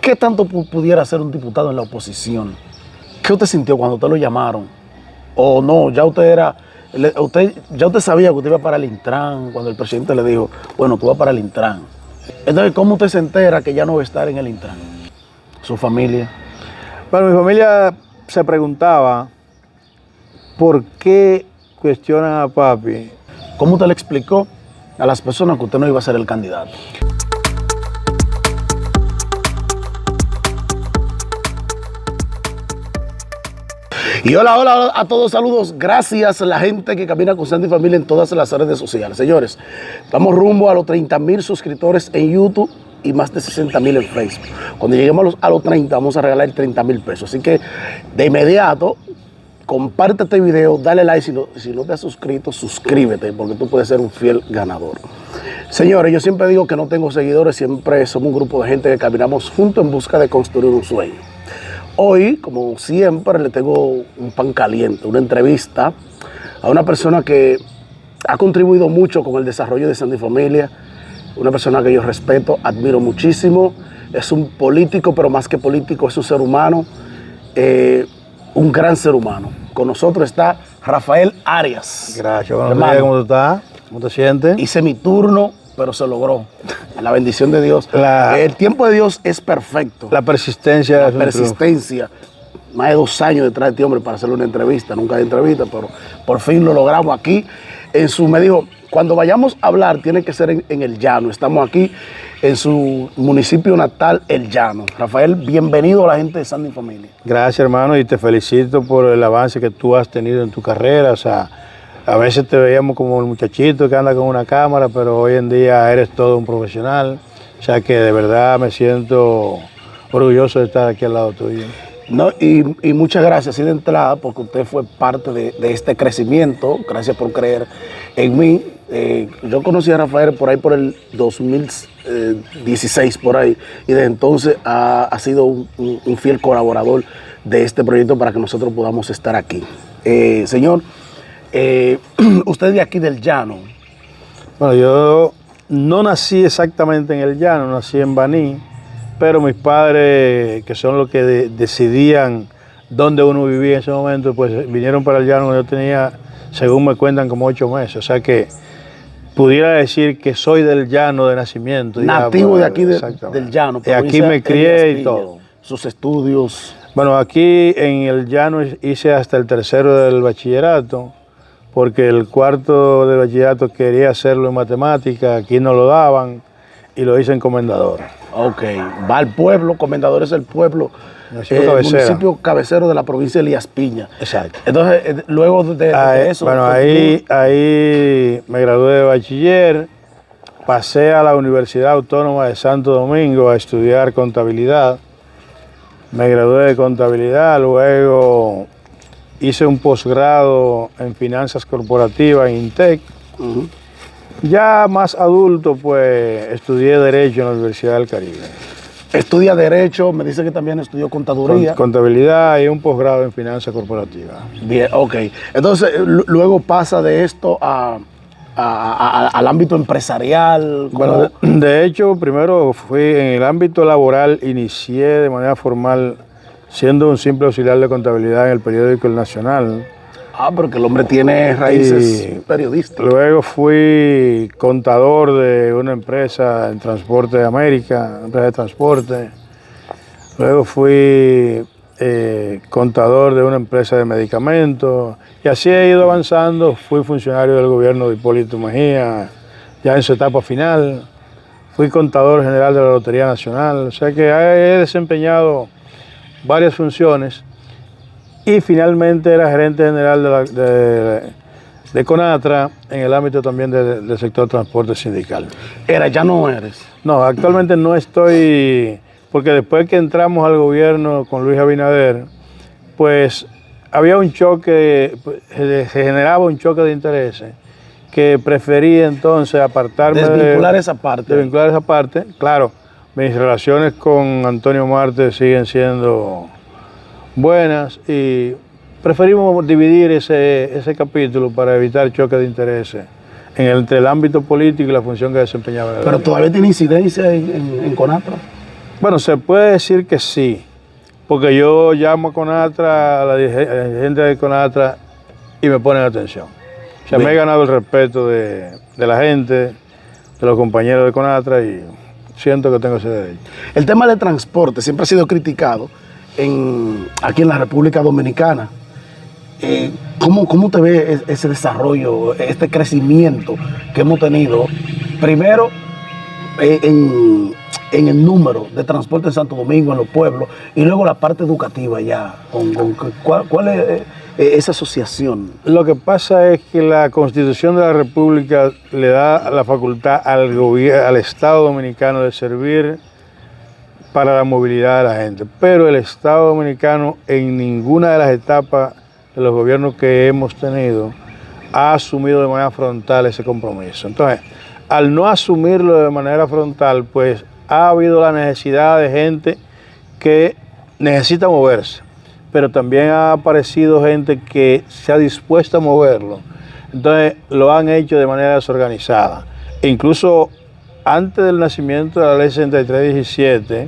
¿Qué tanto pudiera hacer un diputado en la oposición? ¿Qué usted sintió cuando usted lo llamaron? ¿O no, ya usted sabía que usted iba para el Intran cuando el presidente le dijo, bueno, tú vas para el Intran? Entonces, ¿cómo usted se entera que ya no va a estar en el Intran? ¿Su familia? Bueno, mi familia se preguntaba por qué cuestionan a papi. ¿Cómo usted le explicó a las personas que usted no iba a ser el candidato? Y hola a todos, saludos. Gracias a la gente que camina con Sandy Familia en todas las redes sociales. Señores, vamos rumbo a los 30,000 suscriptores en YouTube y más de 60,000 en Facebook. Cuando lleguemos a los 30, vamos a regalar 30,000 pesos. Así que de inmediato, comparte este video, dale like. Si no te has suscrito, suscríbete, porque tú puedes ser un fiel ganador. Señores, yo siempre digo que no tengo seguidores, siempre somos un grupo de gente que caminamos juntos en busca de construir un sueño. Hoy, como siempre, le tengo un pan caliente, una entrevista a una persona que ha contribuido mucho con el desarrollo de Sandy Familia, una persona que yo respeto, admiro muchísimo. Es un político, pero más que político, es un ser humano, un gran ser humano. Con nosotros está Rafael Arias. Gracias, buenos días, ¿cómo tú estás? ¿Cómo te sientes? Hice mi turno, pero se logró. La bendición de Dios. El tiempo de Dios es perfecto. La persistencia. La persistencia. Más de 2 años detrás de este hombre para hacerle una entrevista. Nunca hay entrevista, pero por fin lo logramos aquí. Me dijo, cuando vayamos a hablar, tiene que ser en El Llano. Estamos aquí en su municipio natal, El Llano. Rafael, bienvenido a la gente de Sandy Familia. Gracias, hermano, y te felicito por el avance que tú has tenido en tu carrera. O sea, a veces te veíamos como el muchachito que anda con una cámara, pero hoy en día eres todo un profesional. O sea que de verdad me siento orgulloso de estar aquí al lado tuyo. No, y muchas gracias, así de entrada, porque usted fue parte de este crecimiento. Gracias por creer en mí. Yo conocí a Rafael por el 2016, por ahí, y desde entonces ha sido un fiel colaborador de este proyecto para que nosotros podamos estar aquí. Señor, usted es de aquí del Llano. Bueno, yo no nací exactamente en El Llano, nací en Baní, pero mis padres, que son los que decidían dónde uno vivía en ese momento, pues vinieron para El Llano cuando yo tenía, según me cuentan, como 8 meses. O sea que pudiera decir que soy del Llano de nacimiento. Nativo de aquí del Llano. Y aquí me crié y todo. Sus estudios. Bueno, aquí en El Llano hice hasta el 3º del bachillerato, porque el 4º del bachillerato quería hacerlo en matemática, aquí no lo daban, y lo hice en Comendador. Ok, va al pueblo, Comendador es el pueblo, municipio cabecero de la provincia de Elías Piña. Exacto. Entonces, luego de eso... Bueno, ahí me gradué de bachiller, pasé a la Universidad Autónoma de Santo Domingo a estudiar contabilidad. Me gradué de contabilidad, luego hice un posgrado en finanzas corporativas en INTEC. Ya más adulto, pues estudié Derecho en la Universidad del Caribe. Estudia Derecho, me dice que también estudió Contaduría. Contabilidad y un posgrado en finanzas corporativas. Bien, ok. Entonces, luego pasa de esto al ámbito empresarial. Bueno, de hecho, primero fui en el ámbito laboral, inicié de manera formal siendo un simple auxiliar de contabilidad en el periódico El Nacional. Porque el hombre tiene raíces periodistas. Luego fui contador de una empresa en Transporte de América, una empresa de transporte. Luego fui contador de una empresa de medicamentos. Y así he ido avanzando. Fui funcionario del gobierno de Hipólito Mejía, ya en su etapa final. Fui contador general de la Lotería Nacional. O sea que he desempeñado varias funciones. Y finalmente era gerente general de Conatra en el ámbito también del sector transporte sindical. ¿Ya no eres? No, actualmente no estoy, porque después que entramos al gobierno con Luis Abinader, pues había un choque, se generaba un choque de intereses, que preferí entonces apartarme desvincular esa parte. Desvincular esa parte. Claro, mis relaciones con Antonio Marte siguen siendo buenas y preferimos dividir ese capítulo para evitar choque de intereses entre el ámbito político y la función que desempeñaba. ¿Pero todavía tiene incidencia en Conatra? Bueno, se puede decir que sí, porque yo llamo a Conatra, a la gente de Conatra, y me ponen atención. O sea, me he ganado el respeto de la gente, de los compañeros de Conatra, y siento que tengo ese derecho. El tema del transporte siempre ha sido criticado aquí en la República Dominicana. ¿Cómo te ve ese desarrollo, este crecimiento que hemos tenido? Primero, en el número de transporte en Santo Domingo, en los pueblos, y luego la parte educativa ya. ¿Cuál es esa asociación? Lo que pasa es que la Constitución de la República le da la facultad al Estado Dominicano de servir para la movilidad de la gente, pero el Estado Dominicano en ninguna de las etapas de los gobiernos que hemos tenido ha asumido de manera frontal ese compromiso. Entonces, al no asumirlo de manera frontal, pues ha habido la necesidad de gente que necesita moverse, pero también ha aparecido gente que se ha dispuesto a moverlo. Entonces, lo han hecho de manera desorganizada. E incluso antes del nacimiento de la ley 6317,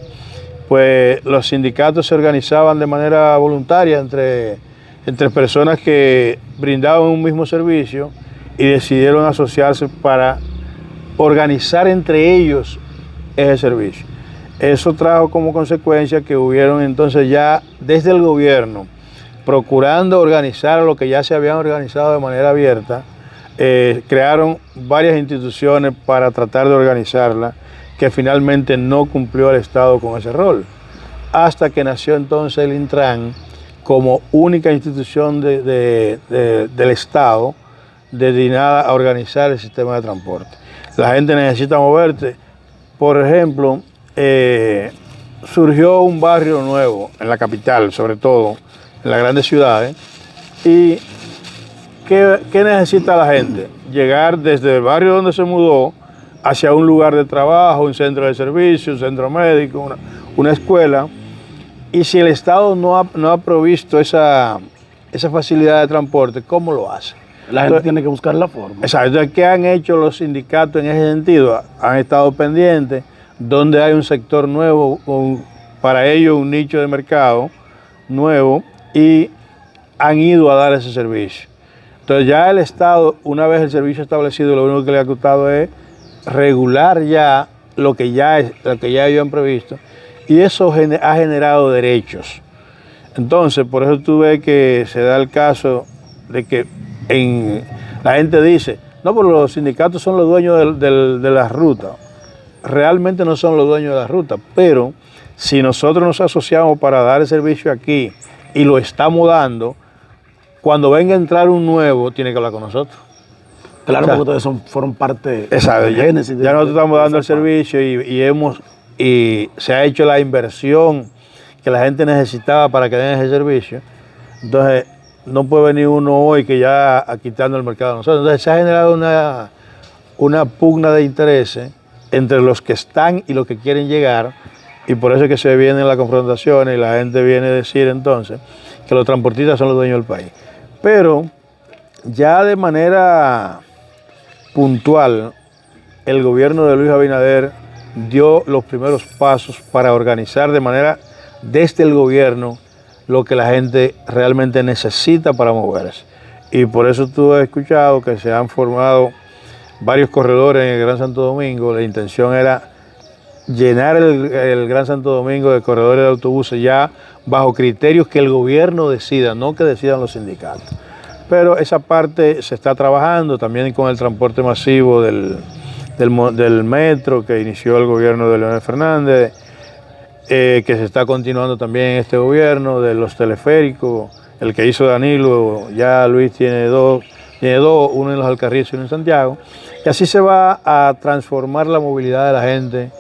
pues los sindicatos se organizaban de manera voluntaria entre personas que brindaban un mismo servicio y decidieron asociarse para organizar entre ellos ese servicio. Eso trajo como consecuencia que hubieron entonces ya desde el gobierno, procurando organizar lo que ya se habían organizado de manera abierta, crearon varias instituciones para tratar de organizarla, que finalmente no cumplió el Estado con ese rol, hasta que nació entonces el Intran como única institución del Estado destinada a organizar el sistema de transporte. La gente necesita moverse. Por ejemplo, surgió un barrio nuevo en la capital, sobre todo en las grandes ciudades, y ¿qué necesita la gente? Llegar desde el barrio donde se mudó hacia un lugar de trabajo, un centro de servicio, un centro médico, una escuela. Y si el Estado no ha provisto esa facilidad de transporte, ¿cómo lo hace? La gente tiene que buscar la forma. Exacto. Entonces, ¿qué han hecho los sindicatos en ese sentido? Han estado pendientes, donde hay un sector nuevo, para ellos un nicho de mercado nuevo, y han ido a dar ese servicio. Entonces ya el Estado, una vez el servicio establecido, lo único que le ha costado es regular ya lo que ya ellos han previsto, y eso ha generado derechos. Entonces, por eso tú ves que se da el caso de que la gente dice, no, pero los sindicatos son los dueños de las rutas. Realmente no son los dueños de las rutas, pero si nosotros nos asociamos para dar el servicio aquí y lo estamos dando, cuando venga a entrar un nuevo, tiene que hablar con nosotros. Claro, porque ustedes fueron parte del génesis. Ya nosotros estamos dando el servicio y se ha hecho la inversión que la gente necesitaba para que den ese servicio. Entonces, no puede venir uno hoy que ya quitando el mercado a nosotros. Entonces, se ha generado una pugna de intereses entre los que están y los que quieren llegar, y por eso es que se vienen las confrontaciones y la gente viene a decir entonces que los transportistas son los dueños del país. Pero ya de manera puntual, el gobierno de Luis Abinader dio los primeros pasos para organizar de manera desde el gobierno lo que la gente realmente necesita para moverse. Y por eso tú has escuchado que se han formado varios corredores en el Gran Santo Domingo. La intención era llenar el Gran Santo Domingo de corredores de autobuses ya bajo criterios que el gobierno decida, no que decidan los sindicatos. Pero esa parte se está trabajando también con el transporte masivo del metro que inició el gobierno de Leonel Fernández, que se está continuando también en este gobierno, de los teleféricos, el que hizo Danilo, ya Luis tiene dos, uno en los Alcarrizos y uno en Santiago, y así se va a transformar la movilidad de la gente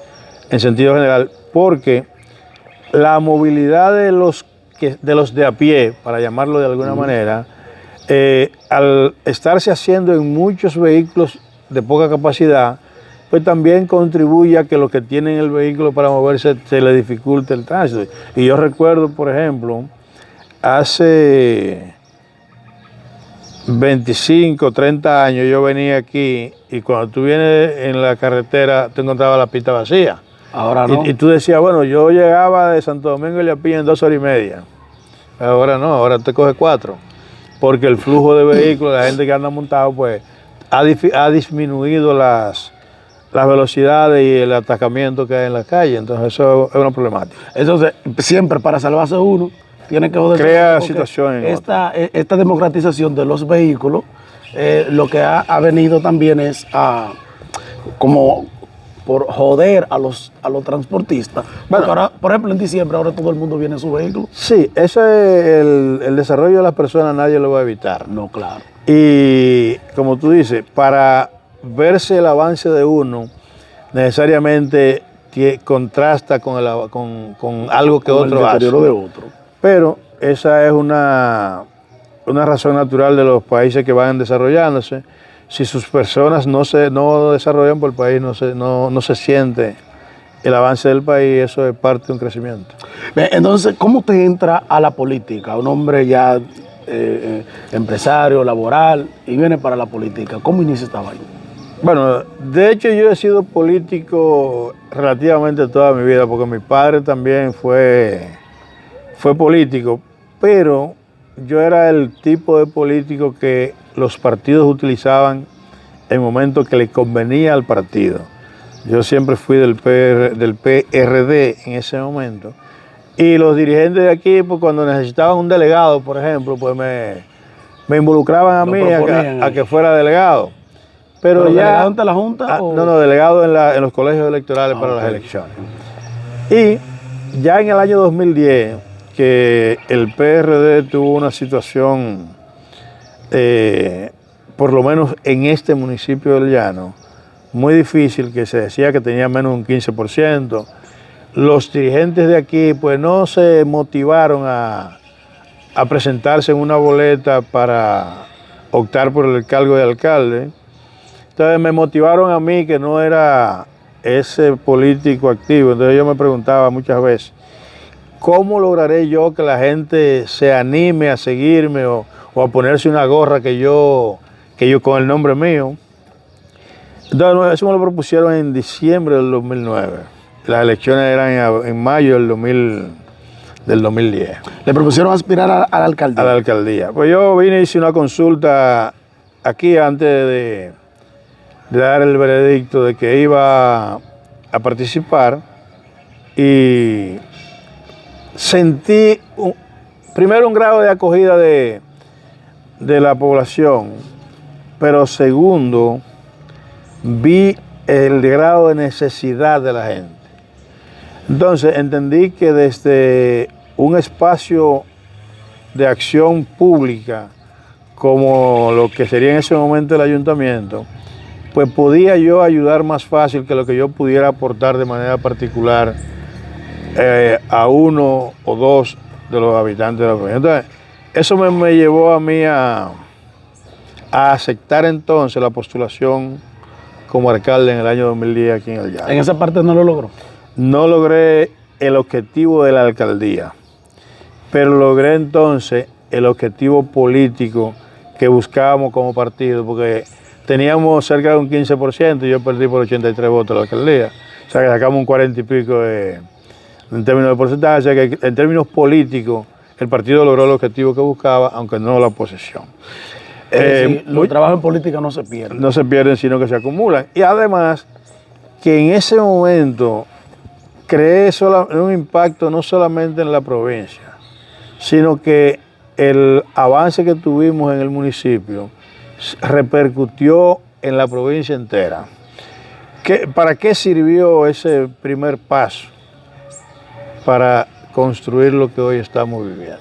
en sentido general, porque la movilidad de los de a pie, para llamarlo de alguna manera, al estarse haciendo en muchos vehículos de poca capacidad, pues también contribuye a que los que tienen el vehículo para moverse se les dificulte el tránsito. Y yo recuerdo, por ejemplo, hace 25, 30 años yo venía aquí y cuando tú vienes en la carretera te encontrabas la pista vacía. Ahora no. Y tú decías, bueno, yo llegaba de Santo Domingo y Leapilla en 2 horas y media. Ahora no, ahora te coge 4. Porque el flujo de vehículos, la gente que anda montado, pues ha disminuido las velocidades y el atacamiento que hay en la calle. Entonces eso es una problemática. Entonces, siempre para salvarse uno, tiene que joderse. Crea situaciones. Esta democratización de los vehículos, lo que ha venido también es como por joder a los transportistas. Bueno, ahora, por ejemplo, en diciembre ahora todo el mundo viene en su vehículo. Sí, ese es el desarrollo de las personas, nadie lo va a evitar. No, claro. Y como tú dices, para verse el avance de uno, necesariamente contrasta con algo que otro hace. El deterioro de otro. Pero esa es una razón natural de los países que van desarrollándose. Si sus personas no desarrollan por el país, no se siente el avance del país, eso es parte de un crecimiento. Entonces, ¿cómo te entra a la política? Un hombre ya empresario, laboral, y viene para la política. ¿Cómo inicia esta vaina? Bueno, de hecho yo he sido político relativamente toda mi vida, porque mi padre también fue político, pero yo era el tipo de político que los partidos utilizaban en momentos que le convenía al partido. Yo siempre fui del PRD en ese momento. Y los dirigentes de aquí, pues cuando necesitaban un delegado, por ejemplo, pues me involucraban a mí a que fuera delegado. ¿Pero ya, delegado ante la Junta? No, delegado en los colegios electorales para las elecciones. Y ya en el año 2010, que el PRD tuvo una situación, por lo menos en este municipio del Llano, muy difícil, que se decía que tenía menos de un 15%. Los dirigentes de aquí pues no se motivaron a presentarse en una boleta para optar por el cargo de alcalde. Entonces me motivaron a mí, que no era ese político activo. Entonces yo me preguntaba muchas veces, ¿cómo lograré yo que la gente se anime a seguirme o a ponerse una gorra que yo con el nombre mío? Entonces eso me lo propusieron en diciembre del 2009. Las elecciones eran en mayo del 2010. ¿Le propusieron aspirar a la alcaldía? A la alcaldía. Pues yo vine y hice una consulta aquí antes de dar el veredicto de que iba a participar, y sentí primero un grado de acogida de la población, pero segundo, vi el grado de necesidad de la gente. Entonces entendí que desde un espacio de acción pública, como lo que sería en ese momento el ayuntamiento, pues podía yo ayudar más fácil que lo que yo pudiera aportar de manera particular a uno o dos de los habitantes de la provincia. Entonces, eso me llevó a mí a aceptar entonces la postulación como alcalde en el año 2010 aquí en el Llano. ¿En esa parte no lo logró? No logré el objetivo de la alcaldía, pero logré entonces el objetivo político que buscábamos como partido, porque teníamos cerca de un 15% y yo perdí por 83 votos la alcaldía. O sea que sacamos un 40 y pico en términos de porcentaje. O sea que en términos políticos el partido logró el objetivo que buscaba, aunque no la posesión. Los trabajos en política no se pierden. No se pierden, sino que se acumulan. Y además que en ese momento creé un impacto no solamente en la provincia, sino que el avance que tuvimos en el municipio repercutió en la provincia entera. ¿Para qué sirvió ese primer paso? Para construir lo que hoy estamos viviendo.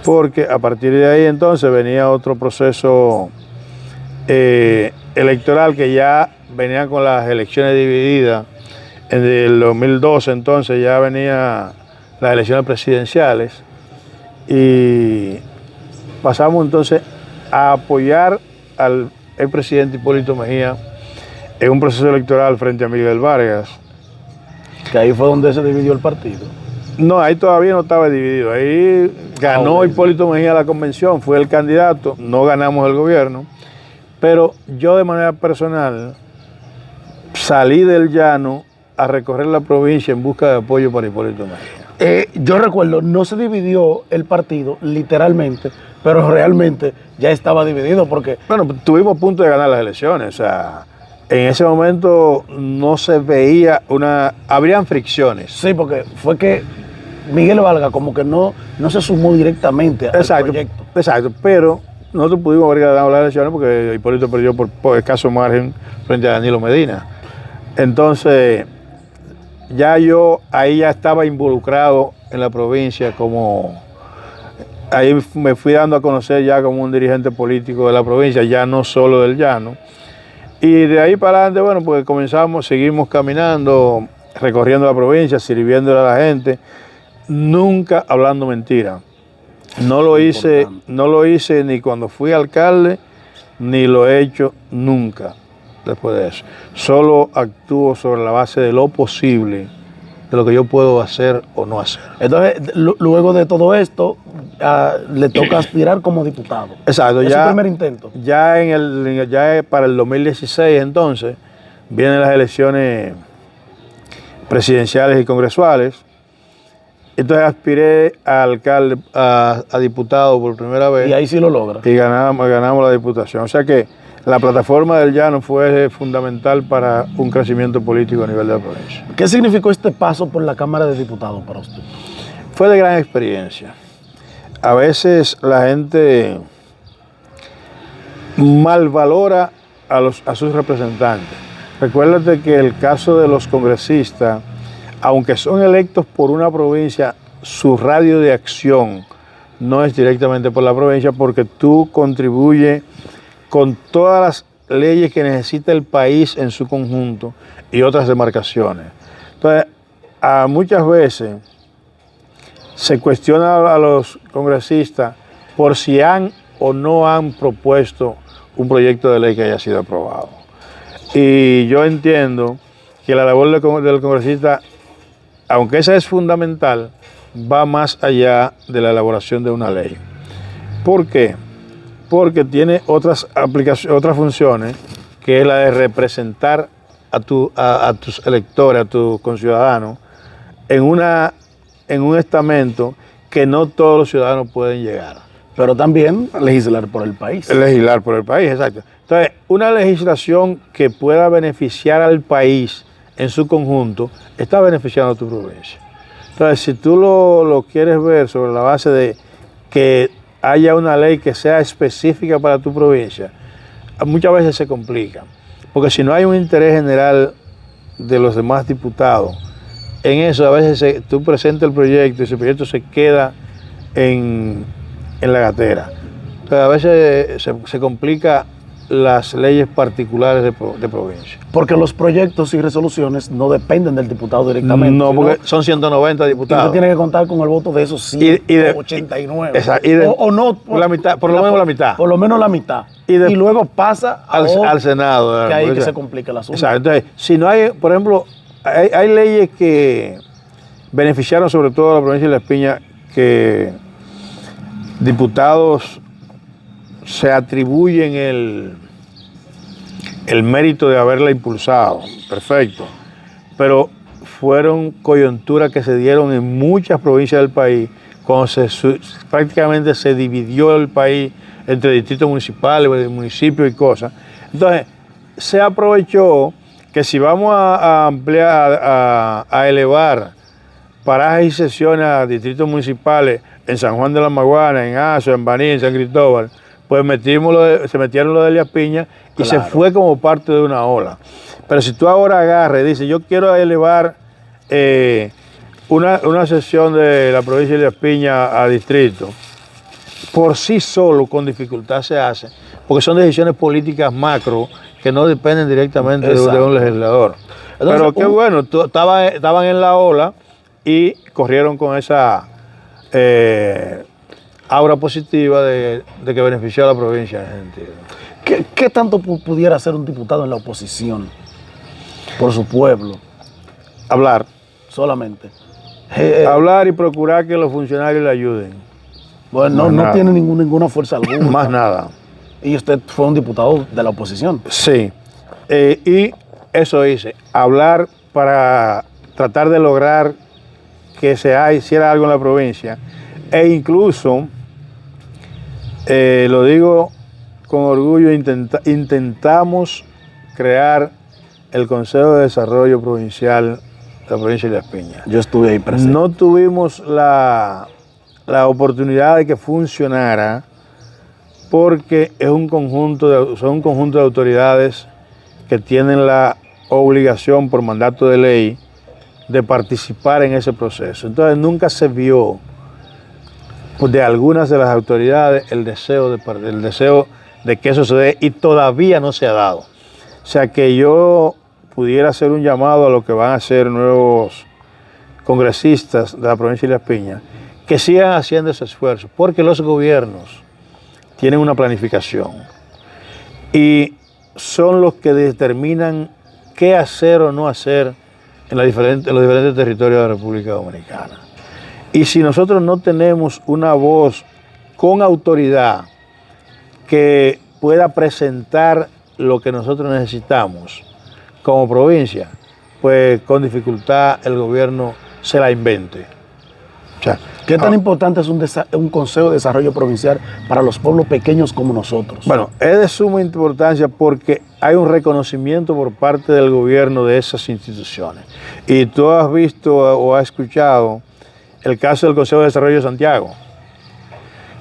Porque a partir de ahí entonces venía otro proceso electoral, que ya venía con las elecciones divididas. En el 2012 entonces ya venía las elecciones presidenciales, y pasamos entonces a apoyar al expresidente Hipólito Mejía en un proceso electoral frente a Miguel Vargas. Que ahí fue donde se dividió el partido. No, ahí todavía no estaba dividido. Ahí ganó Hipólito Mejía la convención, fue el candidato, no ganamos el gobierno. Pero yo de manera personal salí del Llano a recorrer la provincia en busca de apoyo para Hipólito Mejía. Yo recuerdo, no se dividió el partido literalmente, pero realmente ya estaba dividido porque... Bueno, tuvimos punto de ganar las elecciones, o sea, en ese momento no se veía habrían fricciones. Sí, porque fue que Miguel Valga como que no se sumó directamente al proyecto. Exacto, pero nosotros pudimos haber ganado las elecciones porque Hipólito perdió por escaso margen frente a Danilo Medina. Entonces, ahí ya estaba involucrado en la provincia ahí me fui dando a conocer ya como un dirigente político de la provincia, ya no solo del llano. Y de ahí para adelante, bueno, pues seguimos caminando, recorriendo la provincia, sirviéndole a la gente, nunca hablando mentira. No lo hice ni cuando fui alcalde, ni lo he hecho nunca después de eso. Solo actúo sobre la base de lo posible, de lo que yo puedo hacer o no hacer. Entonces, luego de todo esto, le toca aspirar como diputado. Exacto. Es su primer intento. Ya para el 2016, entonces, vienen las elecciones presidenciales y congresuales. Entonces aspiré a alcalde, a diputado por primera vez. Y ahí sí lo logra. Y ganamos la diputación. O sea que la plataforma del llano fue fundamental para un crecimiento político a nivel de la provincia. ¿Qué significó este paso por la Cámara de Diputados para usted? Fue de gran experiencia. A veces la gente malvalora a sus representantes. Recuérdate que el caso de los congresistas, aunque son electos por una provincia, su radio de acción no es directamente por la provincia porque tú contribuyes con todas las leyes que necesita el país en su conjunto y otras demarcaciones. Entonces, muchas veces se cuestiona a los congresistas por si han o no han propuesto un proyecto de ley que haya sido aprobado. Y yo entiendo que la labor del congresista, aunque esa es fundamental, va más allá de la elaboración de una ley. ¿Por qué? Porque tiene otras funciones, que es la de representar a tus electores, a tus conciudadanos, en un estamento que no todos los ciudadanos pueden llegar. Pero también legislar por el país. Legislar por el país, exacto. Entonces, una legislación que pueda beneficiar al país en su conjunto, está beneficiando a tu provincia. Entonces, si tú lo quieres ver sobre la base de que haya una ley que sea específica para tu provincia, muchas veces se complica. Porque si no hay un interés general de los demás diputados, en eso a veces tú presentas el proyecto y ese proyecto se queda en la gatera. Entonces, a veces se complica las leyes particulares de provincia. Porque los proyectos y resoluciones no dependen del diputado directamente. No, porque son 190 diputados. Usted tiene que contar con el voto de esos 189. O no. La mitad, por lo menos la mitad. Por lo menos la mitad. Y luego pasa al Senado. Que ahí que se complica el asunto. Exacto. Entonces, si no hay, por ejemplo, hay leyes que beneficiaron sobre todo a la provincia de Las Piñas, que diputados se atribuyen el mérito de haberla impulsado, perfecto, pero fueron coyunturas que se dieron en muchas provincias del país, cuando prácticamente se dividió el país entre distritos municipales, municipios y cosas. Entonces, se aprovechó que si vamos a ampliar, a elevar parajes y sesiones a distritos municipales en San Juan de la Maguana, en Azo, en Baní, en San Cristóbal, pues se metieron lo de Elías Piña y se fue como parte de una ola. Pero si tú ahora agarras y dices, yo quiero elevar una sesión de la provincia de Elías Piña a distrito, por sí solo con dificultad se hace, porque son decisiones políticas macro que no dependen directamente de un legislador. Entonces, pero qué bueno, estaban en la ola y corrieron con esa aura positiva de que benefició a la provincia en ese sentido. ¿Qué tanto pudiera hacer un diputado en la oposición por su pueblo? Hablar. Solamente. Hablar y procurar que los funcionarios le ayuden. Bueno, no tiene ninguna fuerza alguna. Más nada. Y usted fue un diputado de la oposición. Sí. Y eso hice. Hablar para tratar de lograr que se hiciera algo en la provincia. E incluso, lo digo con orgullo, intentamos crear el Consejo de Desarrollo Provincial de la provincia de Elías Piñas. Yo estuve ahí presente. No tuvimos la oportunidad de que funcionara porque son un conjunto de autoridades que tienen la obligación por mandato de ley de participar en ese proceso. Entonces nunca se vio de algunas de las autoridades el deseo de que eso se dé, y todavía no se ha dado. O sea que yo pudiera hacer un llamado a lo que van a ser nuevos congresistas de la provincia de Elías Piñas, que sigan haciendo ese esfuerzo, porque los gobiernos tienen una planificación y son los que determinan qué hacer o no hacer en los diferentes territorios de la República Dominicana. Y si nosotros no tenemos una voz con autoridad que pueda presentar lo que nosotros necesitamos como provincia, pues con dificultad el gobierno se la invente. O sea, ¿qué tan importante es un Consejo de Desarrollo Provincial para los pueblos pequeños como nosotros? Bueno, es de suma importancia porque hay un reconocimiento por parte del gobierno de esas instituciones. Y tú has visto o has escuchado el caso del Consejo de Desarrollo de Santiago,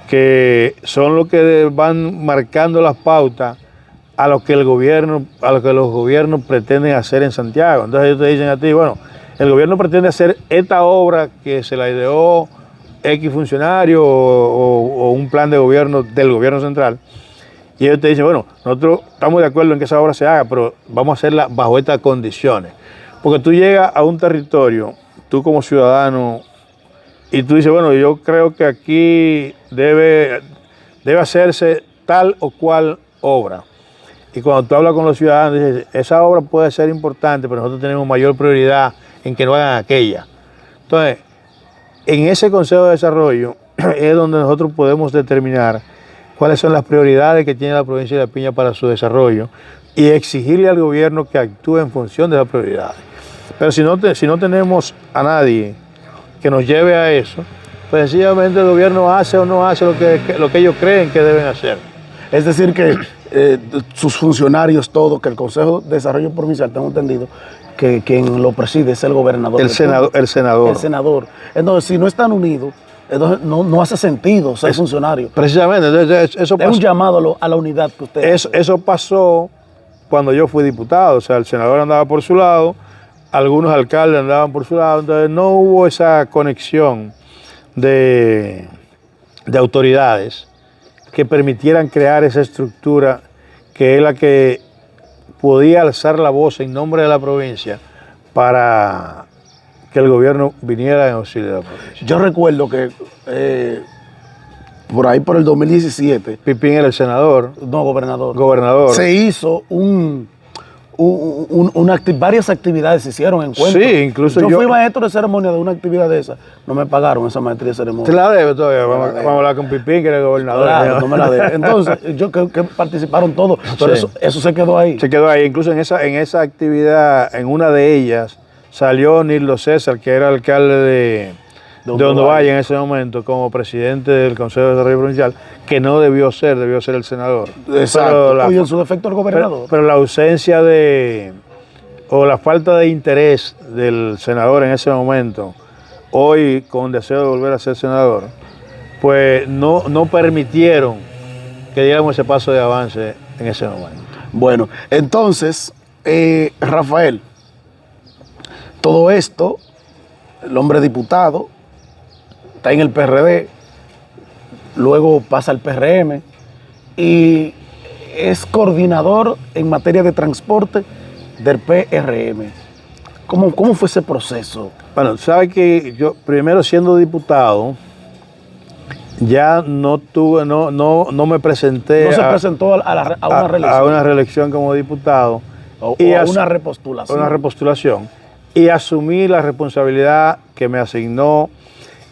que son los que van marcando las pautas a lo que los gobiernos pretenden hacer en Santiago. Entonces ellos te dicen a ti, bueno, el gobierno pretende hacer esta obra que se la ideó X funcionario o un plan de gobierno del gobierno central. Y ellos te dicen, bueno, nosotros estamos de acuerdo en que esa obra se haga, pero vamos a hacerla bajo estas condiciones. Porque tú llegas a un territorio, tú como ciudadano, y tú dices, bueno, yo creo que aquí debe hacerse tal o cual obra. Y cuando tú hablas con los ciudadanos, dices, esa obra puede ser importante, pero nosotros tenemos mayor prioridad en que no hagan aquella. Entonces, en ese Consejo de Desarrollo es donde nosotros podemos determinar cuáles son las prioridades que tiene la provincia de Elías Piñas para su desarrollo y exigirle al gobierno que actúe en función de esas prioridades. Pero si no tenemos a nadie que nos lleve a eso, pues sencillamente el gobierno hace o no hace lo que ellos creen que deben hacer. Es decir, que sus funcionarios, todo, que el Consejo de Desarrollo Provincial, tengo entendido, que quien lo preside es el gobernador. El senador. El senador. Entonces, si no están unidos, entonces no hace sentido ser funcionario. Precisamente, entonces eso pasó. Es un llamado a la unidad que usted hace. Eso pasó cuando yo fui diputado. O sea, el senador andaba por su lado, algunos alcaldes andaban por su lado, entonces no hubo esa conexión de autoridades que permitieran crear esa estructura que es la que podía alzar la voz en nombre de la provincia para que el gobierno viniera en auxilio de la provincia. Yo recuerdo que por ahí por el 2017... Pipín era el senador. No, gobernador. Gobernador. Se hizo varias actividades se hicieron, encuentros. Sí, incluso yo fui maestro de ceremonia de una actividad de esa. No me pagaron esa maestría de ceremonia. ¿Te la debe todavía? Vamos a hablar con Pipín, que era el gobernador. Claro, no me la debe. Entonces, yo creo que participaron todos, pero sí, eso se quedó ahí. Se quedó ahí. Incluso en esa actividad, en una de ellas, salió Nildo César, que era alcalde de Hondo Valle en ese momento, como presidente del Consejo de Desarrollo Provincial, que no debió ser el senador. Exacto. Oye, en su defecto el gobernador. Pero la ausencia o la falta de interés del senador en ese momento, hoy con deseo de volver a ser senador, pues no permitieron que diéramos ese paso de avance en ese momento. Bueno, entonces, Rafael, todo esto, el hombre diputado, está en el PRD, luego pasa al PRM y es coordinador en materia de transporte del PRM. ¿Cómo fue ese proceso? Bueno, sabe que yo, primero siendo diputado, ya no me presenté. No se presentó a una reelección. A una reelección como diputado. O a una repostulación. Una repostulación. Y asumí la responsabilidad que me asignó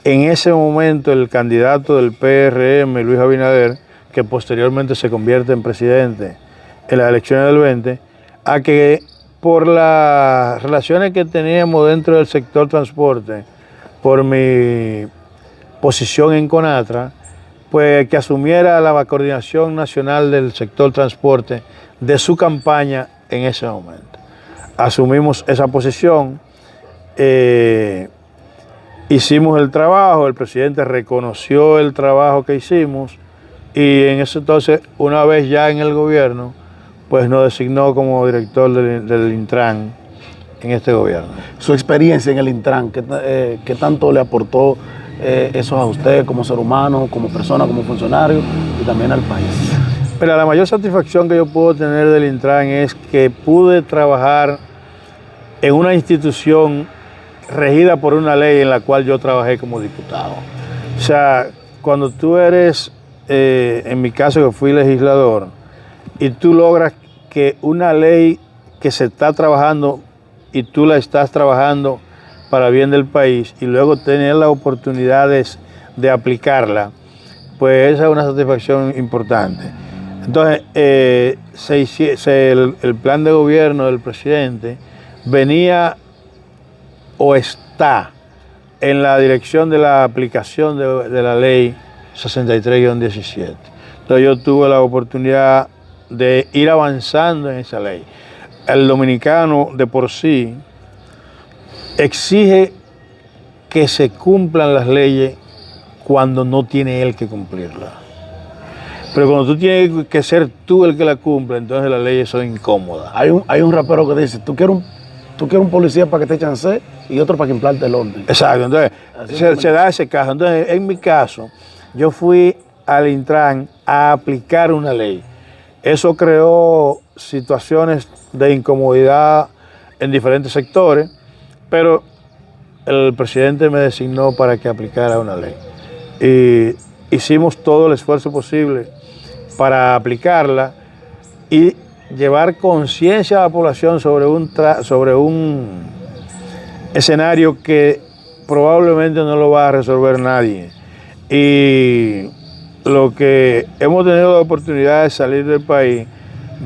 en ese momento el candidato del PRM, Luis Abinader, que posteriormente se convierte en presidente en las elecciones del 20, a que por las relaciones que teníamos dentro del sector transporte, por mi posición en CONATRA, pues que asumiera la coordinación nacional del sector transporte de su campaña en ese momento. Asumimos esa posición, hicimos el trabajo, el presidente reconoció el trabajo que hicimos y en ese entonces, una vez ya en el gobierno, pues nos designó como director del Intran en este gobierno. Su experiencia en el Intran, ¿qué tanto le aportó eso a usted como ser humano, como persona, como funcionario y también al país? Pero la mayor satisfacción que yo puedo tener del Intran es que pude trabajar en una institución regida por una ley en la cual yo trabajé como diputado. O sea, cuando tú eres, en mi caso que fui legislador, y tú logras que una ley que se está trabajando y tú la estás trabajando para bien del país y luego tener las oportunidades de aplicarla, pues esa es una satisfacción importante. Entonces, el plan de gobierno del presidente venía o está en la dirección de la aplicación de la ley 63-17. Entonces yo tuve la oportunidad de ir avanzando en esa ley. El dominicano de por sí exige que se cumplan las leyes cuando no tiene él que cumplirlas. Pero cuando tú tienes que ser tú el que la cumple, entonces las leyes son incómodas. Hay un rapero que dice, tú quieres un policía para que te chance y otro para que implante el orden. Exacto, entonces se da ese caso. Entonces, en mi caso, yo fui al Intran a aplicar una ley. Eso creó situaciones de incomodidad en diferentes sectores, pero el presidente me designó para que aplicara una ley. Y hicimos todo el esfuerzo posible para aplicarla y llevar conciencia a la población sobre un escenario que probablemente no lo va a resolver nadie. Y lo que hemos tenido la oportunidad de salir del país,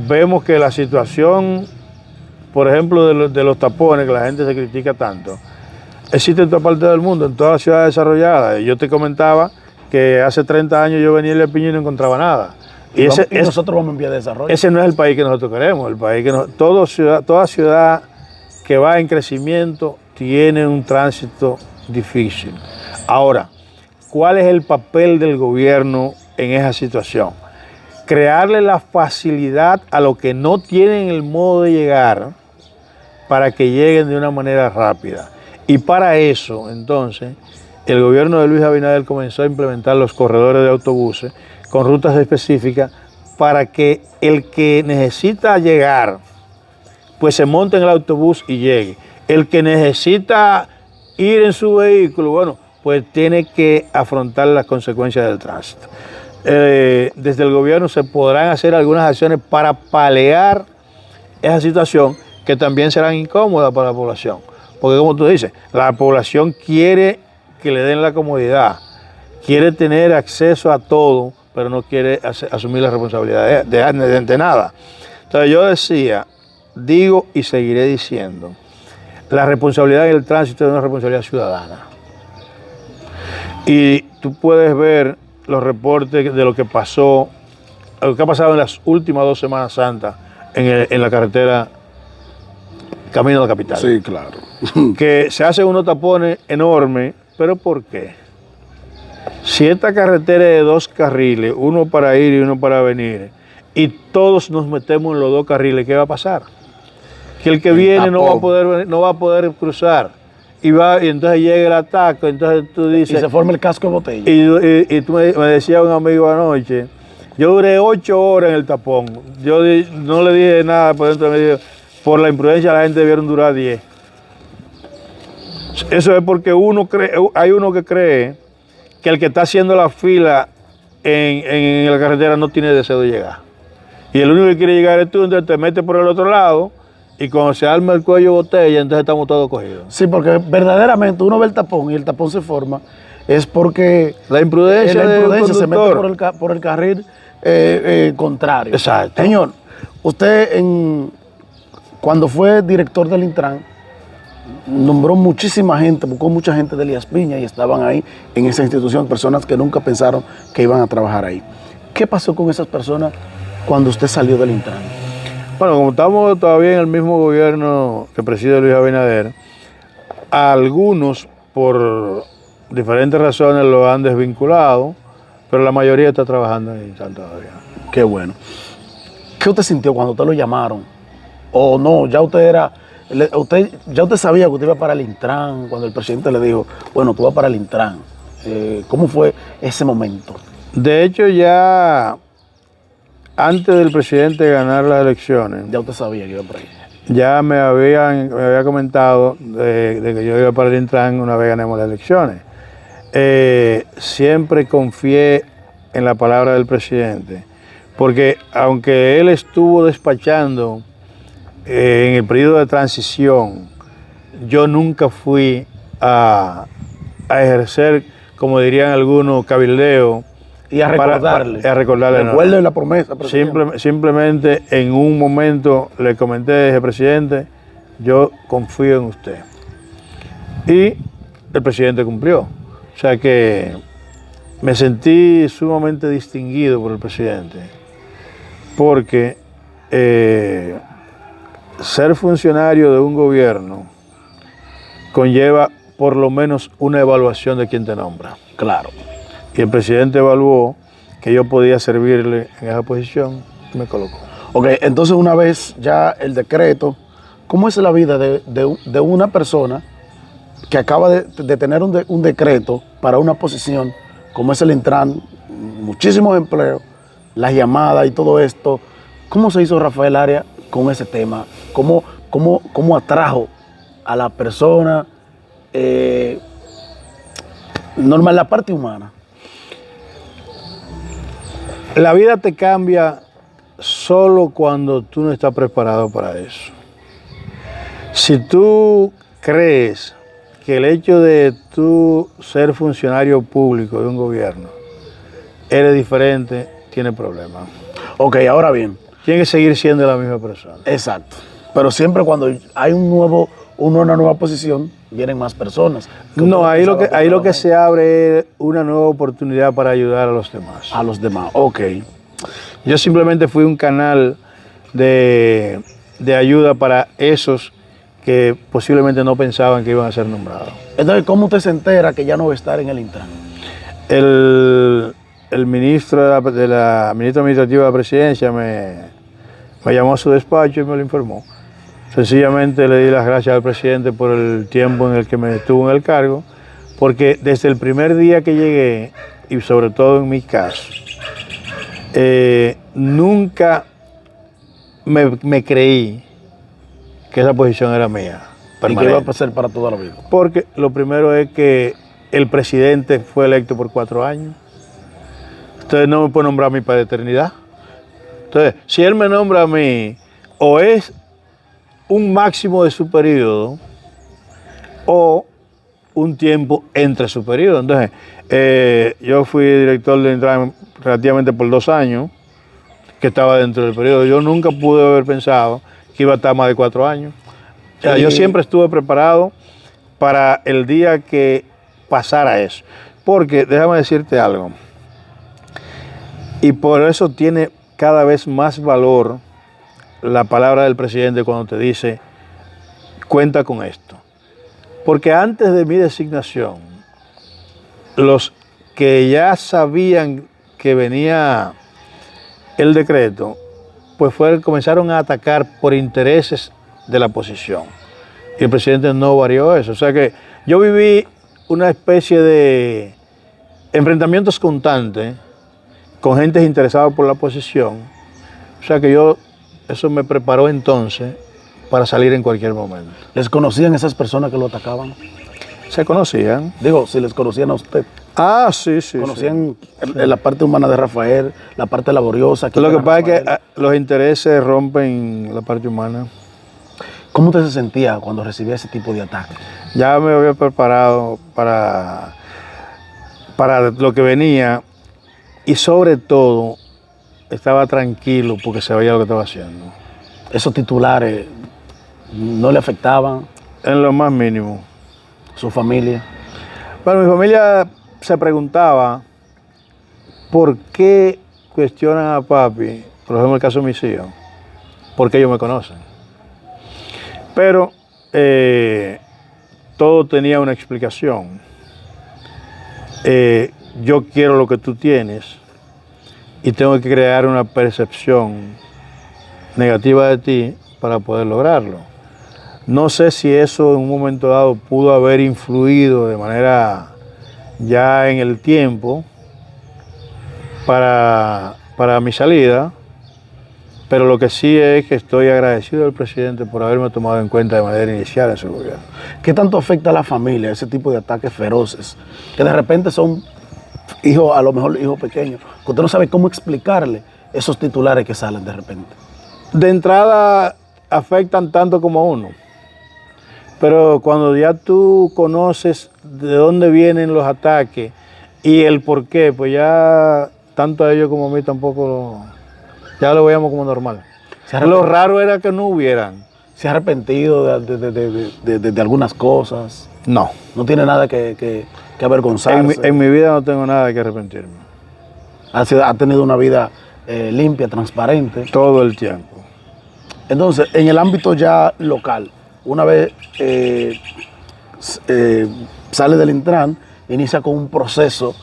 vemos que la situación, por ejemplo, de los tapones, que la gente se critica tanto, existe en toda parte del mundo, en todas las ciudades desarrolladas. Yo te comentaba que hace 30 años yo venía en El Piñón y no encontraba nada. Y nosotros vamos en vía de desarrollo. Ese no es el país que nosotros queremos. El país que toda ciudad que va en crecimiento tiene un tránsito difícil. Ahora, ¿cuál es el papel del gobierno en esa situación? Crearle la facilidad a los que no tienen el modo de llegar para que lleguen de una manera rápida. Y para eso, entonces, el gobierno de Luis Abinader comenzó a implementar los corredores de autobuses con rutas específicas para que el que necesita llegar, pues se monte en el autobús y llegue. El que necesita ir en su vehículo, bueno, pues tiene que afrontar las consecuencias del tránsito. Desde el gobierno se podrán hacer algunas acciones para paliar esa situación que también serán incómodas para la población. Porque como tú dices, la población quiere que le den la comodidad, quiere tener acceso a todo, pero no quiere asumir la responsabilidad de nada. Entonces yo digo y seguiré diciendo, la responsabilidad en el tránsito es una responsabilidad ciudadana. Y tú puedes ver los reportes de lo que ha pasado en las últimas 2 Semanas Santas en la carretera camino a la capital. Sí, claro. Que se hacen unos tapones enormes, pero ¿por qué? Si esta carretera es de 2 carriles, uno para ir y uno para venir, y todos nos metemos en los 2 carriles, ¿qué va a pasar? Que el que viene no va a poder cruzar. Y entonces llega el ataque, entonces tú dices... Y se forma el casco de botella. Y tú me decía un amigo anoche, yo duré 8 horas en el tapón. Yo no le dije nada por dentro, me dijo, por la imprudencia la gente debieron durar 10. Eso es porque hay uno que cree que el que está haciendo la fila en la carretera no tiene deseo de llegar. Y el único que quiere llegar es tú, entonces te metes por el otro lado y cuando se arma el cuello de botella, entonces estamos todos cogidos. Sí, porque verdaderamente uno ve el tapón y el tapón se forma, es porque la imprudencia se mete por el carril contrario. Exacto. Señor, usted Cuando fue director del Intran, nombró muchísima gente, buscó mucha gente de Elías Piña y estaban ahí en esa institución, personas que nunca pensaron que iban a trabajar ahí. ¿Qué pasó con esas personas cuando usted salió del Intran? Bueno, como estamos todavía en el mismo gobierno que preside Luis Abinader, a algunos por diferentes razones lo han desvinculado, pero la mayoría está trabajando en el Intran todavía. Qué bueno. ¿Qué usted sintió cuando usted lo llamaron? ¿O no, ya usted sabía que usted iba para el Intran cuando el presidente le dijo, bueno, tú vas para el Intran? ¿Cómo fue ese momento? De hecho, ya antes del presidente ganar las elecciones, Ya usted sabía que iba por ahí. ya me había comentado de que yo iba para el Intran una vez ganemos las elecciones. Siempre confié en la palabra del presidente, porque aunque él estuvo despachando en el periodo de transición, yo nunca fui a ejercer, como dirían algunos, cabildeo. Y a recordarle. A recordarle. Recuerde la promesa, presidente. Simplemente en un momento le comenté, dije, presidente, yo confío en usted. Y el presidente cumplió. O sea que me sentí sumamente distinguido por el presidente, porque ser funcionario de un gobierno conlleva por lo menos una evaluación de quien te nombra. Claro. Y el presidente evaluó que yo podía servirle en esa posición y me colocó. Ok, entonces una vez ya el decreto, ¿cómo es la vida de una persona que acaba de tener un decreto para una posición, como es el Intran, muchísimos empleos, las llamadas y todo esto? ¿Cómo se hizo Rafael Arias con ese tema? ¿Cómo atrajo a la persona normal, la parte humana? La vida te cambia solo cuando tú no estás preparado para eso. Si tú crees que el hecho de tú ser funcionario público de un gobierno eres diferente, tiene problemas. Ok, ahora bien. Tienes que seguir siendo la misma persona. Exacto. Pero siempre cuando hay una nueva posición, vienen más personas. No, ahí lo que se abre es una nueva oportunidad para ayudar a los demás. A los demás, ok. Yo simplemente fui un canal de ayuda para esos que posiblemente no pensaban que iban a ser nombrados. Entonces, ¿cómo usted se entera que ya no va a estar en el Intran? El ministro de la ministra administrativa de la presidencia me llamó a su despacho y me lo informó. Sencillamente le di las gracias al presidente por el tiempo en el que me estuvo en el cargo, porque desde el primer día que llegué, y sobre todo en mi caso, nunca me creí que esa posición era mía. Y que iba a pasar para toda la vida. Porque lo primero es que el presidente fue electo por 4 años. Entonces no me puede nombrar a mí para eternidad. Entonces, si él me nombra a mí, o es un máximo de su periodo o un tiempo entre su periodo. Entonces, yo fui director de Intran relativamente por 2 años, que estaba dentro del periodo. Yo nunca pude haber pensado que iba a estar más de 4 años. O sea, yo siempre estuve preparado para el día que pasara eso. Porque, déjame decirte algo, y por eso tiene cada vez más valor la palabra del presidente cuando te dice, cuenta con esto. Porque antes de mi designación, los que ya sabían que venía el decreto, pues comenzaron a atacar por intereses de la oposición. Y el presidente no varió eso. O sea que yo viví una especie de enfrentamientos constantes con gente interesada por la oposición. O sea que eso me preparó entonces para salir en cualquier momento. ¿Les conocían esas personas que lo atacaban? Se conocían. Digo, si les conocían a usted. Ah, sí. Conocían la parte humana de Rafael, la parte laboriosa. Lo que pasa es que los intereses rompen la parte humana. ¿Cómo usted se sentía cuando recibía ese tipo de ataques? Ya me había preparado para lo que venía y sobre todo estaba tranquilo porque sabía lo que estaba haciendo. Esos titulares ¿No le afectaban? En lo más mínimo. ¿Su familia? Bueno, mi familia se preguntaba por qué cuestionan a papi, por ejemplo, en el caso de mis hijos, porque ellos me conocen. Pero todo tenía una explicación. Yo quiero lo que tú tienes y tengo que crear una percepción negativa de ti para poder lograrlo. No sé si eso en un momento dado pudo haber influido de manera ya en el tiempo para mi salida, pero lo que sí es que estoy agradecido al presidente por haberme tomado en cuenta de manera inicial en su gobierno. ¿Qué tanto afecta a la familia ese tipo de ataques feroces? Que de repente son hijos, a lo mejor hijos pequeños, que usted no sabe cómo explicarle esos titulares que salen de repente. De entrada afectan tanto como a uno, pero cuando ya tú conoces de dónde vienen los ataques y el por qué, pues ya tanto a ellos como a mí tampoco ya lo veíamos como normal. Lo raro era que no hubieran. ¿Se ha arrepentido de algunas cosas? No. ¿No tiene nada que avergonzarse? En mi vida no tengo nada que arrepentirme. Ha tenido una vida limpia, transparente. Todo el tiempo. Entonces, en el ámbito ya local, una vez sale del Intran, inicia con un proceso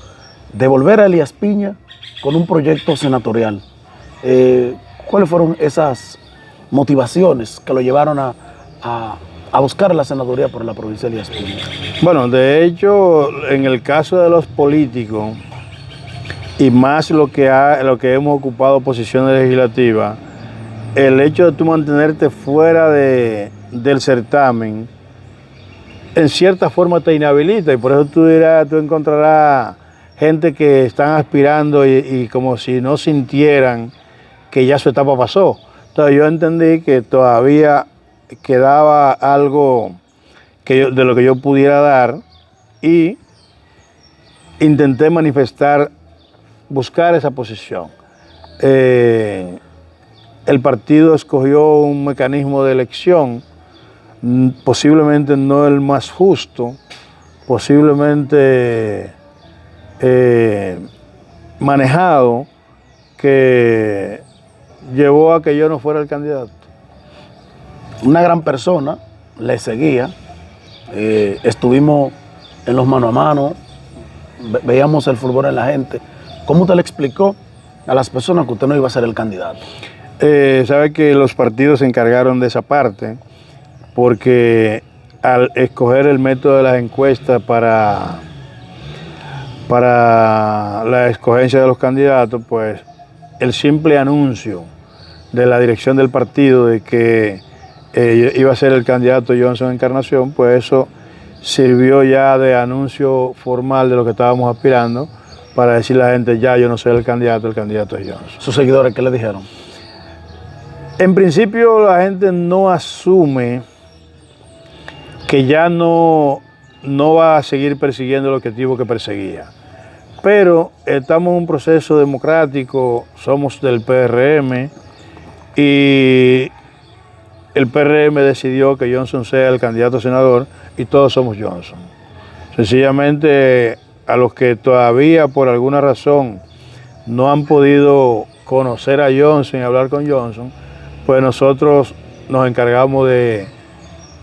de volver a Elías Piña con un proyecto senatorial. ¿Cuáles fueron esas motivaciones que lo llevaron a buscar la senaduría por la provincia de Elías Piña? Bueno, de hecho, en el caso de los políticos, y más lo que hemos ocupado posiciones legislativas, el hecho de tú mantenerte fuera del certamen, en cierta forma te inhabilita, y por eso tú encontrarás gente que están aspirando y como si no sintieran que ya su etapa pasó. Entonces yo entendí que todavía quedaba algo de lo que yo pudiera dar y intenté buscar esa posición. El partido escogió un mecanismo de elección, posiblemente no el más justo, posiblemente manejado, que llevó a que yo no fuera el candidato. Una gran persona, le seguía, estuvimos en los mano a mano, veíamos el fulgor en la gente. ¿Cómo usted le explicó a las personas que usted no iba a ser el candidato? Sabe que los partidos se encargaron de esa parte, porque al escoger el método de las encuestas para la escogencia de los candidatos, pues el simple anuncio de la dirección del partido de que iba a ser el candidato Johnson Encarnación, pues eso sirvió ya de anuncio formal de lo que estábamos aspirando para decirle a la gente, ya yo no soy el candidato es Johnson. ¿Sus seguidores qué le dijeron? En principio la gente no asume que ya no va a seguir persiguiendo el objetivo que perseguía. Pero estamos en un proceso democrático, somos del PRM y el PRM decidió que Johnson sea el candidato a senador y todos somos Johnson. Sencillamente a los que todavía por alguna razón no han podido conocer a Johnson y hablar con Johnson, pues nosotros nos encargamos de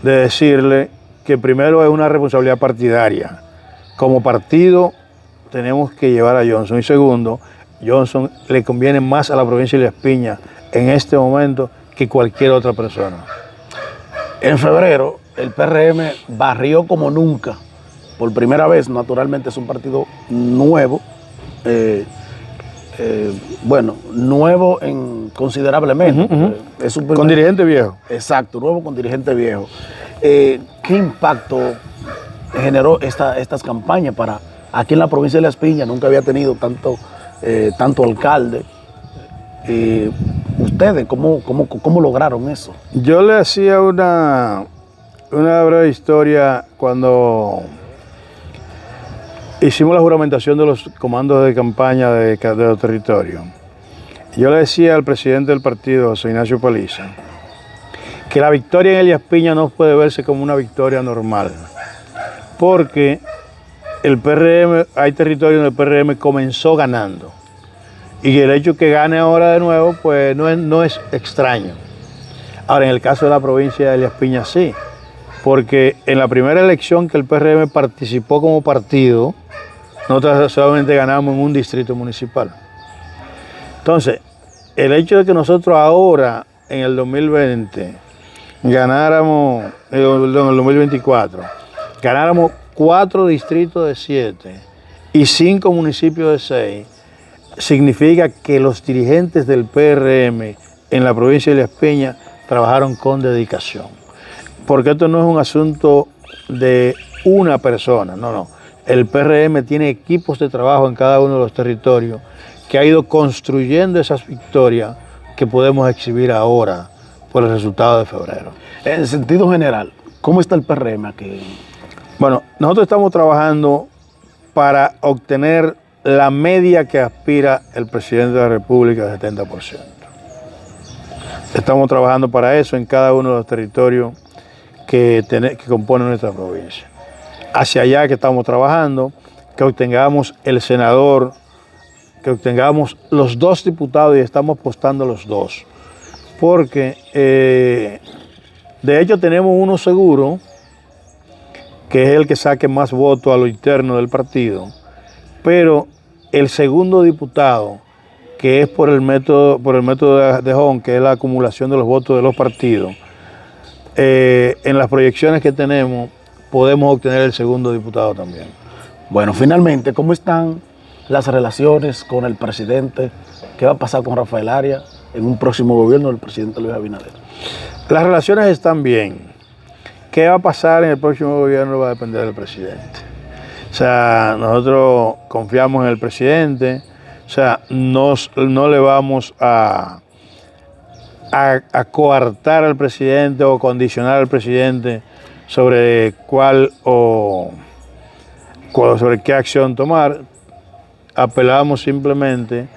decirle que primero es una responsabilidad partidaria. Como partido tenemos que llevar a Johnson. Y segundo, Johnson le conviene más a la provincia de Elías Piña en este momento que cualquier otra persona. En febrero, el PRM barrió como nunca. Por primera vez, naturalmente es un partido nuevo. Nuevo considerablemente. Es un con dirigente viejo. Exacto, nuevo con dirigente viejo. ¿Qué impacto generó estas campañas para aquí en la provincia de Elías Piña? Nunca había tenido tanto alcalde. ¿Ustedes cómo lograron eso? Yo le hacía una breve historia cuando hicimos la juramentación de los comandos de campaña de los territorios. Yo le decía al presidente del partido, José Ignacio Paliza, que la victoria en Elías Piña no puede verse como una victoria normal, porque el PRM, hay territorios donde el PRM comenzó ganando, y el hecho que gane ahora de nuevo, pues no es extraño. Ahora, en el caso de la provincia de Elías Piña, sí, porque en la primera elección que el PRM participó como partido, nosotros solamente ganamos en un distrito municipal. Entonces, el hecho de que nosotros ahora, en el 2020, ganáramos, en el 2024, ganáramos 4 distritos de 7 y 5 municipios de 6, significa que los dirigentes del PRM en la provincia de Elías Piña trabajaron con dedicación. Porque esto no es un asunto de una persona, no. El PRM tiene equipos de trabajo en cada uno de los territorios que ha ido construyendo esas victorias que podemos exhibir ahora por el resultado de febrero. En sentido general, ¿cómo está el PRM aquí? Bueno, nosotros estamos trabajando para obtener la media que aspira el presidente de la República del 70%. Estamos trabajando para eso en cada uno de los territorios que componen nuestra provincia. Hacia allá que estamos trabajando, que obtengamos el senador, que obtengamos los 2 diputados, y estamos apostando los 2. Porque, de hecho, tenemos uno seguro, que es el que saque más votos a lo interno del partido, pero el segundo diputado, que es por el método de Hon, que es la acumulación de los votos de los partidos, en las proyecciones que tenemos, podemos obtener el segundo diputado también. Bueno, finalmente, ¿cómo están las relaciones con el presidente? ¿Qué va a pasar con Rafael Arias en un próximo gobierno del presidente Luis Abinader? Las relaciones están bien. ¿Qué va a pasar en el próximo gobierno? Va a depender del presidente. O sea, nosotros confiamos en el presidente, o sea, no le vamos a coartar al presidente o condicionar al presidente sobre sobre qué acción tomar. Apelamos simplemente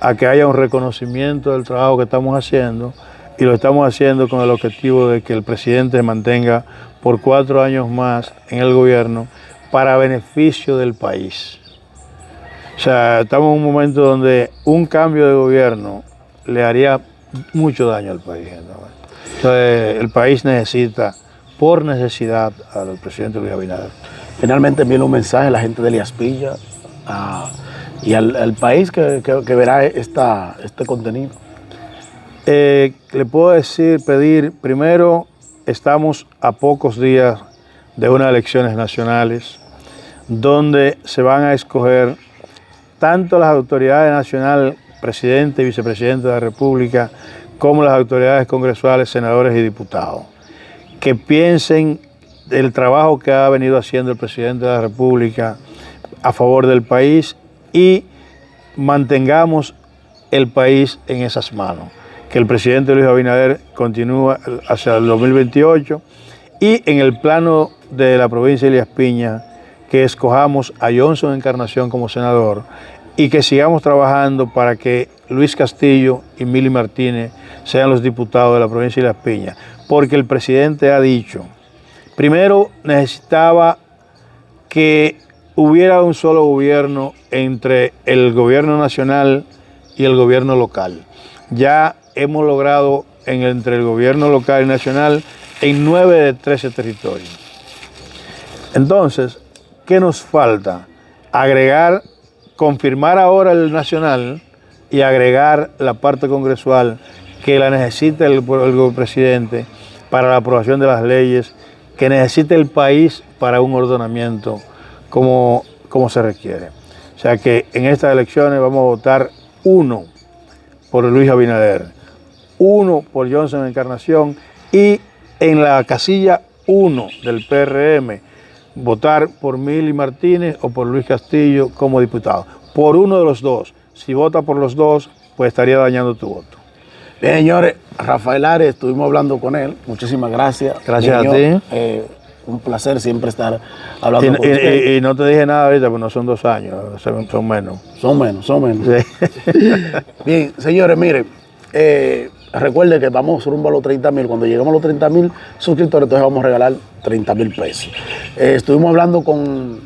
a que haya un reconocimiento del trabajo que estamos haciendo, y lo estamos haciendo con el objetivo de que el presidente se mantenga por 4 años más en el gobierno para beneficio del país. O sea, estamos en un momento donde un cambio de gobierno le haría mucho daño al país. Entonces, el país necesita, por necesidad, al presidente Luis Abinader. Finalmente, envíen un mensaje a la gente de Elías Piña y al país que verá este contenido. Le puedo pedir, primero, estamos a pocos días de unas elecciones nacionales donde se van a escoger tanto las autoridades nacionales, presidente y vicepresidente de la República, como las autoridades congresuales, senadores y diputados, que piensen el trabajo que ha venido haciendo el presidente de la República a favor del país y mantengamos el país en esas manos. Que el presidente Luis Abinader continúe hacia el 2028 y en el plano de la provincia de Elías Piña, que escojamos a Johnson Encarnación como senador y que sigamos trabajando para que Luis Castillo y Mili Martínez sean los diputados de la provincia de Elías Piña, porque el presidente ha dicho, primero necesitaba que hubiera un solo gobierno entre el gobierno nacional y el gobierno local. Ya hemos logrado entre el gobierno local y nacional en 9 de 13 territorios. Entonces, ¿qué nos falta? Confirmar ahora el nacional y agregar la parte congresual que la necesita el presidente para la aprobación de las leyes, que necesita el país para un ordenamiento como se requiere. O sea que en estas elecciones vamos a votar 1 por Luis Abinader, 1 por Johnson Encarnación y en la casilla 1 del PRM votar por Mili Martínez o por Luis Castillo como diputado. Por uno de los dos. Si vota por los dos, pues estaría dañando tu voto. Bien, señores, Rafael Arias, estuvimos hablando con él. Muchísimas gracias. Gracias a ti. Un placer siempre estar hablando con usted. Y no te dije nada ahorita, pues no son 2 años, son menos. Son menos. Sí. Bien, señores, miren, recuerde que vamos rumbo a los 30,000. Cuando lleguemos a los 30,000 suscriptores, entonces vamos a regalar 30,000 pesos. Estuvimos hablando con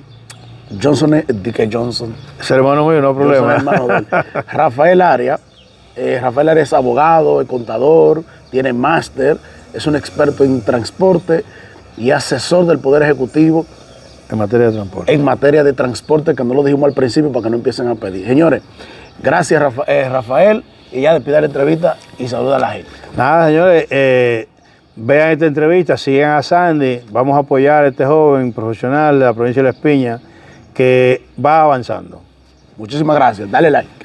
Johnson. Es hermano mío, no hay problema. Yo soy hermano de él. Rafael Arias. Rafael Arias es abogado, es contador, tiene máster, es un experto en transporte y asesor del Poder Ejecutivo En materia de transporte. en materia de transporte, que no lo dijimos al principio para que no empiecen a pedir. Señores, gracias Rafael, y ya despida la entrevista y saluda a la gente. Nada, señores, vean esta entrevista, sigan a Sandy, vamos a apoyar a este joven profesional de la provincia de La Espiña que va avanzando. Muchísimas gracias, dale like.